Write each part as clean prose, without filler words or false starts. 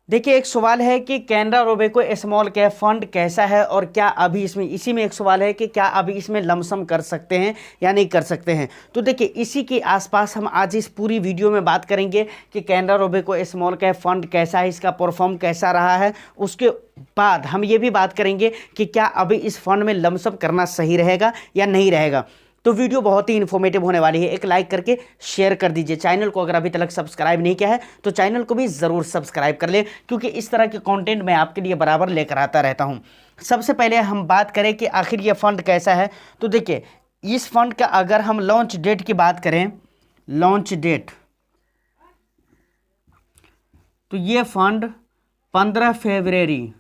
देखिए, एक सवाल है कि Canara Robeco small cap fund कैसा है और क्या अभी इसमें इसी में एक सवाल है कि क्या अभी इसमें लमसम कर सकते हैं या नहीं कर सकते हैं। तो देखिए, इसी के आसपास हम आज इस पूरी वीडियो में बात करेंगे कि Canara Robeco small cap fund कैसा है, इसका परफॉर्म कैसा रहा है। उसके बाद हम ये भी बात करेंगे कि क्या अभी इस फंड में लमसम करना सही रहेगा या नहीं रहेगा। तो वीडियो बहुत ही इन्फॉर्मेटिव होने वाली है। एक लाइक करके शेयर कर दीजिए। चैनल को अगर अभी तक सब्सक्राइब नहीं किया है तो चैनल को भी ज़रूर सब्सक्राइब कर ले, क्योंकि इस तरह के कंटेंट मैं आपके लिए बराबर लेकर आता रहता हूं। सबसे पहले हम बात करें कि आखिर ये फंड कैसा है। तो देखिए, इस फंड का अगर हम लॉन्च डेट की बात करें, लॉन्च डेट, तो ये फंड 15 फरवरी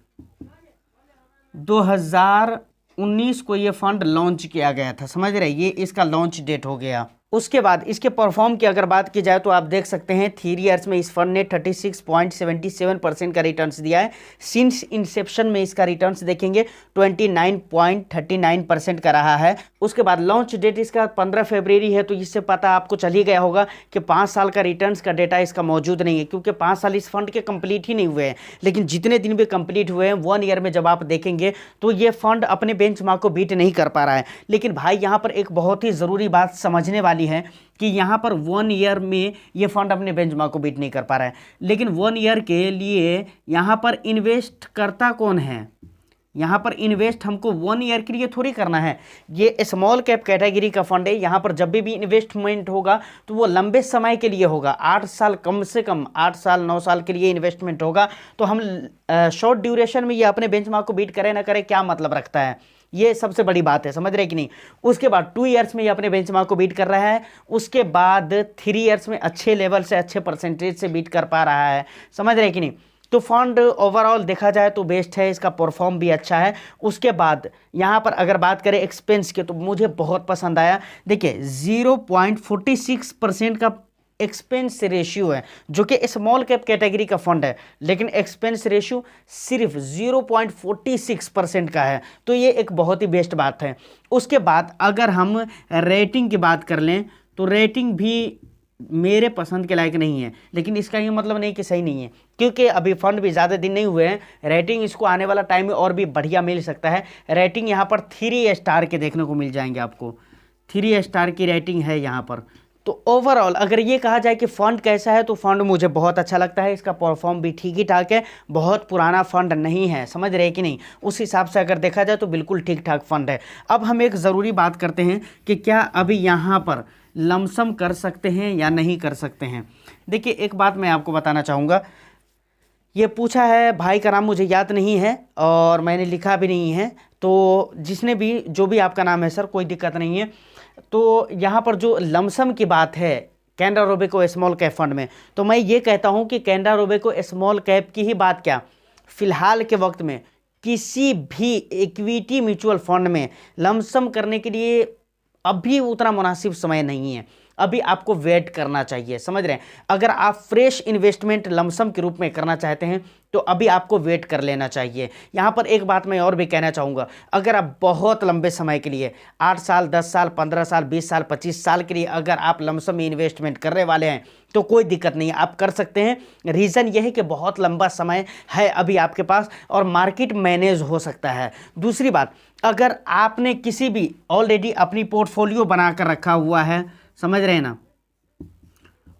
2019 को ये फंड लॉन्च किया गया था। समझ रहे, ये इसका लॉन्च डेट हो गया। उसके बाद इसके परफॉर्म की अगर बात की जाए तो आप देख सकते हैं 3 ईयर्स में इस फंड ने 36.77% का रिटर्न्स दिया है। सिंस इंसेप्शन में इसका रिटर्न्स देखेंगे 29.39% का रहा है। उसके बाद लॉन्च डेट इसका 15 फरवरी है, तो इससे पता आपको चल ही गया होगा कि 5 साल का रिटर्न्स का डेटा इसका मौजूद नहीं है, क्योंकि 5 साल इस फंड के कंप्लीट ही नहीं हुए हैं। लेकिन जितने दिन भी कंप्लीट हुए हैं 1 ईयर में जब आप देखेंगे तो ये फंड अपने बेंचमार्क को बीट नहीं कर पा रहा है। लेकिन भाई, यहाँ पर एक बहुत ही ज़रूरी बात समझने वाली है कि यहाँ पर 1 ईयर में ये फंड अपने बेंचमार्क को बीट नहीं कर पा रहा है। लेकिन 1 ईयर के लिए यहाँ पर इन्वेस्ट करता कौन है? यहाँ पर इन्वेस्ट हमको 1 ईयर के लिए थोड़ी करना है। ये स्मॉल कैप कैटेगरी का फंड है। यहाँ पर जब भी इन्वेस्टमेंट होगा तो वो लंबे समय के लिए होगा। 8 साल, कम से कम 8 साल 9 साल के लिए इन्वेस्टमेंट होगा। तो हम शॉर्ट ड्यूरेशन में ये अपने बेंचमार्क को बीट करें ना करें, क्या मतलब रखता है? ये सबसे बड़ी बात है, समझ रहे कि नहीं। उसके बाद 2 ईयर्स में ये अपने बेंचमार्क को बीट कर रहा है। उसके बाद 3 ईयर्स में अच्छे लेवल से, अच्छे परसेंटेज से बीट कर पा रहा है, समझ रहे कि नहीं। तो फंड ओवरऑल देखा जाए तो बेस्ट है, इसका परफॉर्म भी अच्छा है। उसके बाद यहाँ पर अगर बात करें एक्सपेंस के, तो मुझे बहुत पसंद आया। देखिए, 0.46% का एक्सपेंस रेशियो है, जो कि स्मॉल कैप कैटेगरी का फंड है, लेकिन एक्सपेंस रेशियो सिर्फ 0.46% का है। तो ये एक बहुत ही बेस्ट बात है। उसके बाद अगर हम रेटिंग की बात कर लें तो रेटिंग भी मेरे पसंद के लायक नहीं है, लेकिन इसका ये मतलब नहीं कि सही नहीं है, क्योंकि अभी फंड भी ज़्यादा दिन नहीं हुए हैं। रेटिंग इसको आने वाला टाइम में और भी बढ़िया मिल सकता है। रेटिंग यहाँ पर 3 स्टार के देखने को मिल जाएंगे आपको। 3 स्टार की रेटिंग है यहाँ पर। तो ओवरऑल अगर ये कहा जाए कि फ़ंड कैसा है, तो फ़ंड मुझे बहुत अच्छा लगता है। इसका परफॉर्म भी ठीक ही ठाक है, बहुत पुराना फ़ंड नहीं है, समझ रहे कि नहीं। उस हिसाब से अगर देखा जाए तो बिल्कुल ठीक ठाक फ़ंड है। अब हम एक ज़रूरी बात करते हैं कि क्या अभी यहाँ पर लमसम कर सकते हैं या नहीं कर सकते हैं। देखिए, एक बात मैं आपको बताना चाहूँगा। ये पूछा है, भाई का नाम मुझे याद नहीं है और मैंने लिखा भी नहीं है, तो जिसने भी, जो भी आपका नाम है सर, कोई दिक्कत नहीं है। तो यहाँ पर जो लमसम की बात है Canara Robeco small cap fund में, तो मैं ये कहता हूँ कि कैनरा रोबेको स्मॉल कैप की ही बात क्या, फ़िलहाल के वक्त में किसी भी इक्विटी म्यूचुअल फंड में लमसम करने के लिए अभी उतना मुनासिब समय नहीं है। अभी आपको वेट करना चाहिए, समझ रहे हैं। अगर आप फ्रेश इन्वेस्टमेंट लमसम के रूप में करना चाहते हैं तो अभी आपको वेट कर लेना चाहिए। यहाँ पर एक बात मैं और भी कहना चाहूँगा, अगर आप बहुत लंबे समय के लिए 8 साल 10 साल 15 साल 20 साल 25 साल के लिए अगर आप लमसम में इन्वेस्टमेंट करने वाले हैं तो कोई दिक्कत नहीं है, आप कर सकते हैं। रीज़न यह है कि बहुत लंबा समय है अभी आपके पास और मार्केट मैनेज हो सकता है। दूसरी बात, अगर आपने किसी भी ऑलरेडी अपनी पोर्टफोलियो बना कर रखा हुआ है, समझ रहे हैं ना,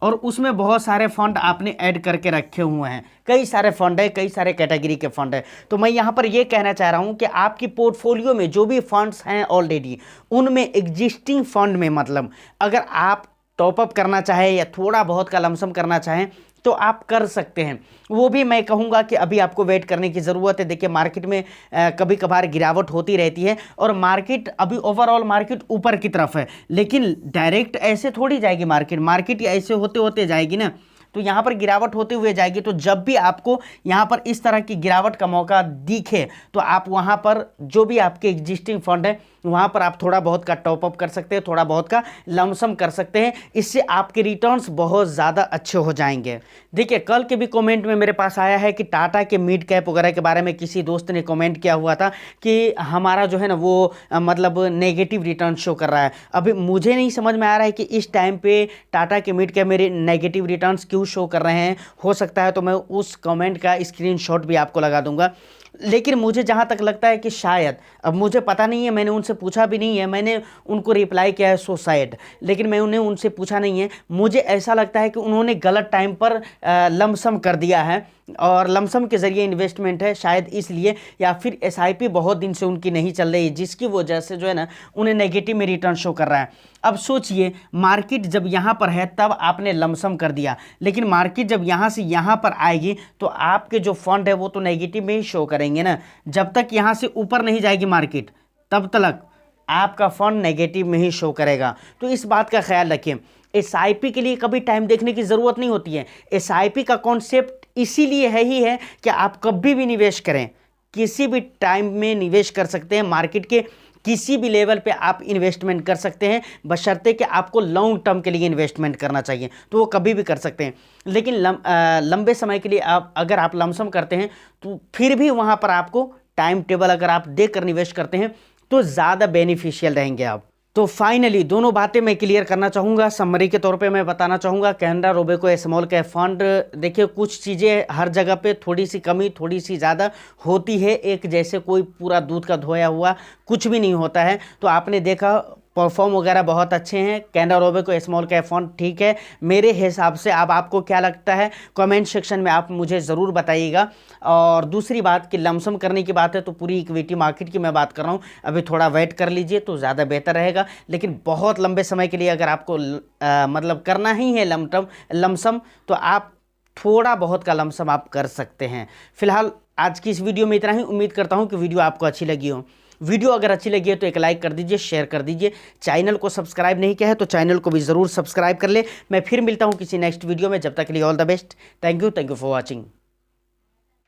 और उसमें बहुत सारे फंड आपने ऐड करके रखे हुए हैं, कई सारे फंड है, कई सारे कैटेगरी के फंड है, तो मैं यहाँ पर ये कहना चाह रहा हूँ कि आपकी पोर्टफोलियो में जो भी फंड्स हैं ऑलरेडी, उनमें एग्जिस्टिंग फंड में, मतलब अगर आप टॉपअप करना चाहें या थोड़ा बहुत का लमसम करना चाहें तो आप कर सकते हैं। वो भी मैं कहूँगा कि अभी आपको वेट करने की ज़रूरत है। देखिए, मार्केट में कभी कभार गिरावट होती रहती है और मार्केट अभी ओवरऑल मार्केट ऊपर की तरफ है, लेकिन डायरेक्ट ऐसे थोड़ी जाएगी मार्केट ऐसे होते होते जाएगी ना, तो यहाँ पर गिरावट होते हुए जाएगी। तो जब भी आपको यहाँ पर इस तरह की गिरावट का मौका दिखे तो आप वहाँ पर जो भी आपके एग्जिस्टिंग फंड है वहाँ पर आप थोड़ा बहुत का टॉपअप कर सकते हैं, थोड़ा बहुत का लमसम कर सकते हैं। इससे आपके रिटर्न्स बहुत ज़्यादा अच्छे हो जाएंगे। देखिए, कल के भी कमेंट में मेरे पास आया है कि टाटा के मिड कैप वगैरह के बारे में किसी दोस्त ने कमेंट किया हुआ था कि हमारा जो है ना वो मतलब नेगेटिव रिटर्न शो कर रहा है। अभी मुझे नहीं समझ में आ रहा है कि इस टाइम पे टाटा के मिड कैप मेरे नेगेटिव रिटर्न्स क्यों शो कर रहे हैं। हो सकता है तो मैं उस कमेंट का स्क्रीनशॉट भी आपको लगा दूंगा। लेकिन मुझे जहाँ तक लगता है कि शायद, अब मुझे पता नहीं है, मैंने उनसे पूछा भी नहीं है, मैंने उनको रिप्लाई किया है सो शायद, लेकिन मैं उन्हें उनसे पूछा नहीं है। मुझे ऐसा लगता है कि उन्होंने गलत टाइम पर लमसम कर दिया है और लमसम के ज़रिए इन्वेस्टमेंट है शायद इसलिए, या फिर एसआईपी बहुत दिन से उनकी नहीं चल रही जिसकी वजह से जो है ना उन्हें नेगेटिव में रिटर्न शो कर रहा है। अब सोचिए, मार्केट जब यहाँ पर है तब आपने लमसम कर दिया, लेकिन मार्केट जब यहाँ से यहाँ पर आएगी तो आपके जो फंड है वो तो नेगेटिव में ही शो करेंगे ना। जब तक यहाँ से ऊपर नहीं जाएगी मार्केट तब तक आपका फंड नेगेटिव में ही शो करेगा। तो इस बात का ख्याल रखिए। एसआईपी के लिए कभी टाइम देखने की ज़रूरत नहीं होती है। एसआईपी का कॉन्सेप्ट इसीलिए है ही है कि आप कभी भी निवेश करें, किसी भी टाइम में निवेश कर सकते हैं, मार्केट के किसी भी लेवल पे आप इन्वेस्टमेंट कर सकते हैं, बशर्ते कि आपको लॉन्ग टर्म के लिए इन्वेस्टमेंट करना चाहिए तो वो कभी भी कर सकते हैं। लेकिन लंबे समय के लिए अगर आप लमसम करते हैं तो फिर भी वहाँ पर आपको टाइम टेबल अगर आप देख कर निवेश करते हैं तो ज़्यादा बेनिफिशियल रहेंगे आप। तो फाइनली दोनों बातें मैं क्लियर करना चाहूँगा। समरी के तौर पे मैं बताना चाहूँगा, Canara Robeco small cap fund, देखिए कुछ चीज़ें हर जगह पे थोड़ी सी कमी थोड़ी सी ज़्यादा होती है, एक जैसे कोई पूरा दूध का धोया हुआ कुछ भी नहीं होता है। तो आपने देखा परफॉर्म वगैरह बहुत अच्छे हैं Canara Robeco small cap fund, ठीक है मेरे हिसाब से। अब आपको क्या लगता है कमेंट सेक्शन में आप मुझे ज़रूर बताइएगा। और दूसरी बात कि लमसम करने की बात है तो पूरी इक्विटी मार्केट की मैं बात कर रहा हूँ, अभी थोड़ा वेट कर लीजिए तो ज़्यादा बेहतर रहेगा। लेकिन बहुत लंबे समय के लिए अगर आपको मतलब करना ही है लमसम तो आप थोड़ा बहुत का लमसम आप कर सकते हैं। फिलहाल आज की इस वीडियो में इतना ही। उम्मीद करता हूँ कि वीडियो आपको अच्छी लगी हो। वीडियो अगर अच्छी लगी है तो एक लाइक कर दीजिए, शेयर कर दीजिए। चैनल को सब्सक्राइब नहीं किया है तो चैनल को भी ज़रूर सब्सक्राइब कर ले। मैं फिर मिलता हूँ किसी नेक्स्ट वीडियो में, जब तक के लिए all the best. Thank you for watching.